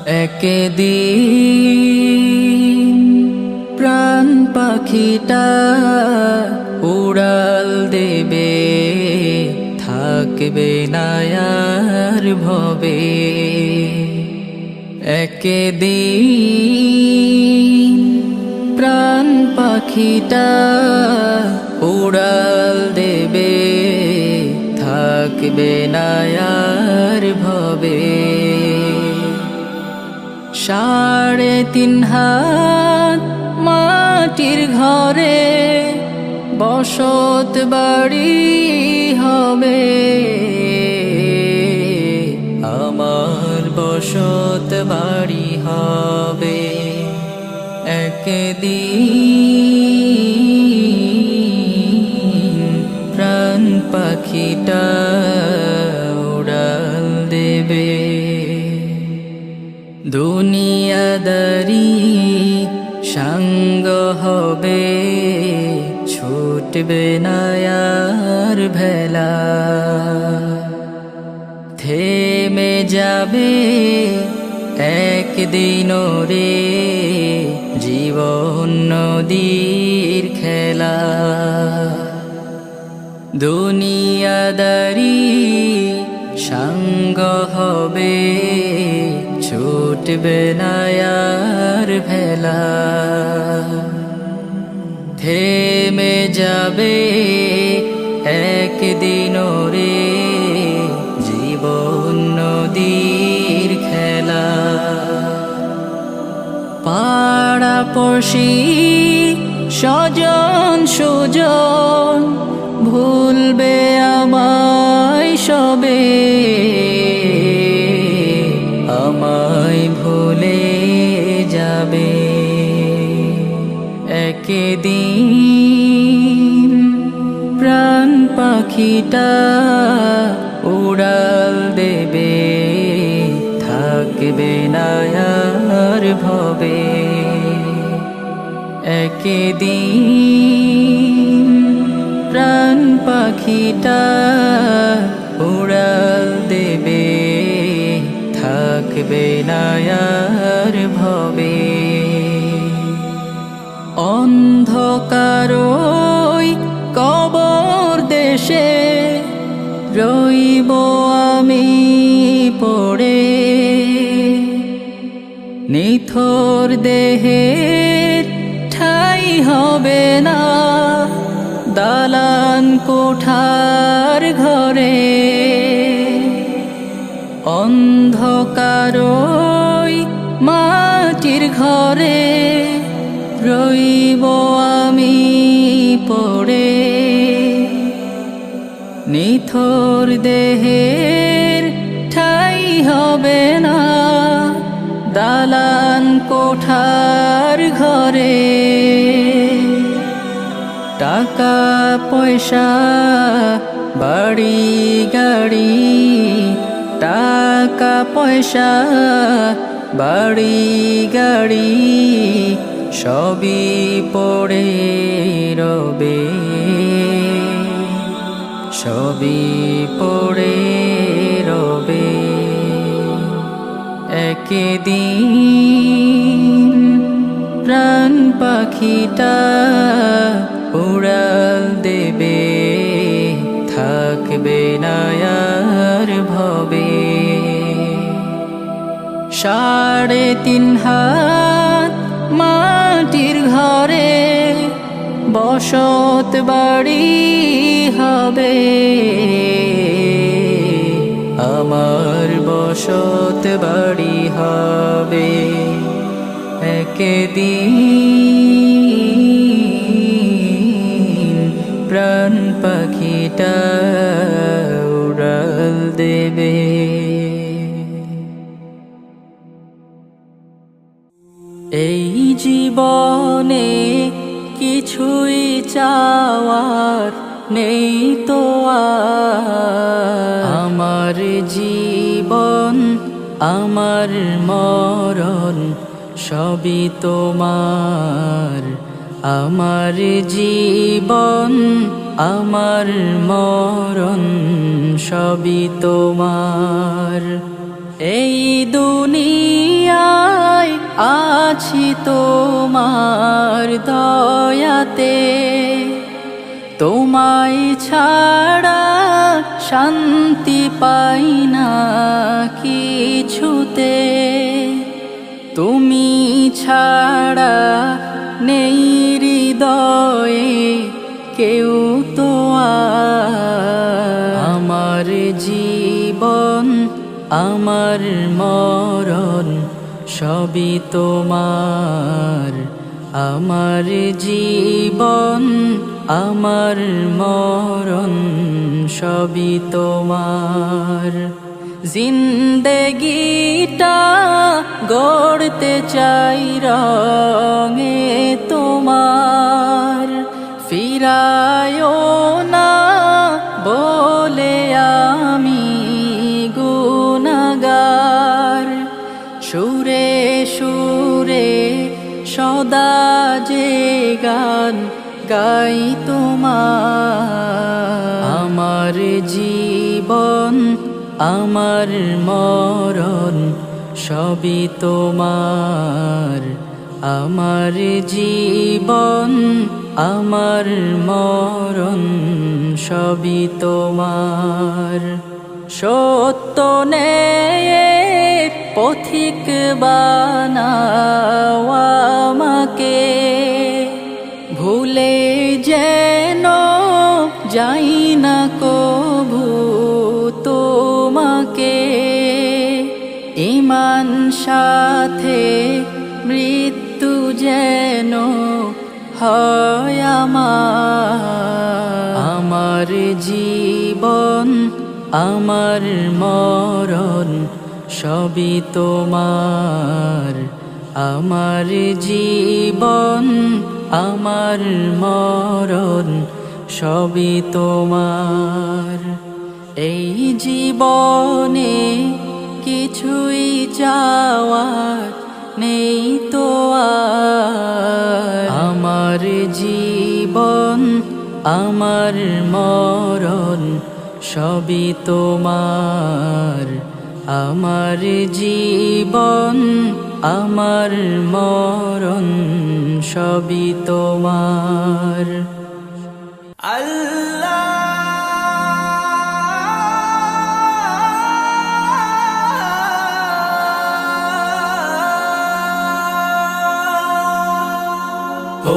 একদিন প্রাণ পাখিটা উড়াল দেবে, থাকবে না আর ভবে। একদিন প্রাণ পাখিটা উড়াল দেবে, থাকবে না আর ভবে। 3.5 হাত মাটির ঘরে বসত বাড়ি হবে, আমার বসত বাড়ি হবে। একদিন প্রাণ পাখিটা উড়াল দেবে। দুনিয়াদারি সঙ্গ হবে, ছুটবে না আর ভেলা। থেমে যাবে একদিন রে জীবন নদীর খেলা। দুনিয়াদারি সঙ্গ হবে, ছুটবে না আর ভেলা। থেমে যাবে একদিন রে জীবন নদীর খেলা। পাড়াপড়শি স্বজন সুজন ভুলবে আমায় সবে, আমায় ভুলে যাবে। একদিন প্রাণ পাখিটা উড়াল দেবে, থাকবে না আর ভবে। একদিন প্রাণ পাখিটা উড়াল দেবে, থাকবে না আর ভবে। অন্ধকারই কবর দেশে রইব আমি পড়ে, নিথর দেহের ঠাই হবে না দালান কোঠার ঘরে। অন্ধকারই মাটির ঘরে রইব আমি পড়ে, নিথর দেহের ঠাই হবে না দালান কোঠার ঘরে। টাকা পয়সা বাড়ি গাড়ি, টাকা পয়সা বাড়ি গাড়ি সবই পড়ে রবে, সবই পড়ে রবে। একদিন প্রাণ পাখিটা উড়াল দেবে, থাকবে না আর ভবে। 3.5 হাত মাটির ঘরে বসত বাড়ি হবে, আমার বসত বাড়ি হবে। একদিন প্রাণ পাখিটা উড়াল দেবে। এই জীবনে কিছুই চাওয়ার নেই তো আর, আমার জীবন আমার মরণ সবই তোমার। আমার জীবন আমার মরণ সবই তোমার। এই দুনিয়া আছি তোমার দয়াতে, তোমায় ছাড়া শান্তি পাই না কিছুতে, তুমি ছাড়া নেই হৃদয়ে কেউ তো আর। আমার জীবন আমার মরণ সবই তোমার, আমার জীবন আমার মরণ সবই তোমার। জিন্দেগিটা গড়তে চাই রঙে তোমার, ফিরায়ো না বলে আমি গুনাহগার। সুরে সুরে সদা যে গান গাই তোমার। আমার জীবন আমার মরণ সবই তোমার, আমার জীবন আমার মরণ সবই তোমার। সত্য ন্যায়ের পথিক বানাও আমাকে, ভুলে যেন যাই না কভু তোমাকে। ঈমান সাথে মৃত্যু যেন হয় আমার। আমার জীবন আমার মরণ সবই তোমার, আমার জীবন আমার মরণ সবই তোমার। এই জীবনে কিছুই চাওয়ার নেই তো আর। আমার জীবন আমার মরণ সবই তোমার, আমার জীবন আমার মরণ সবই তোমার। আল্লাহ ও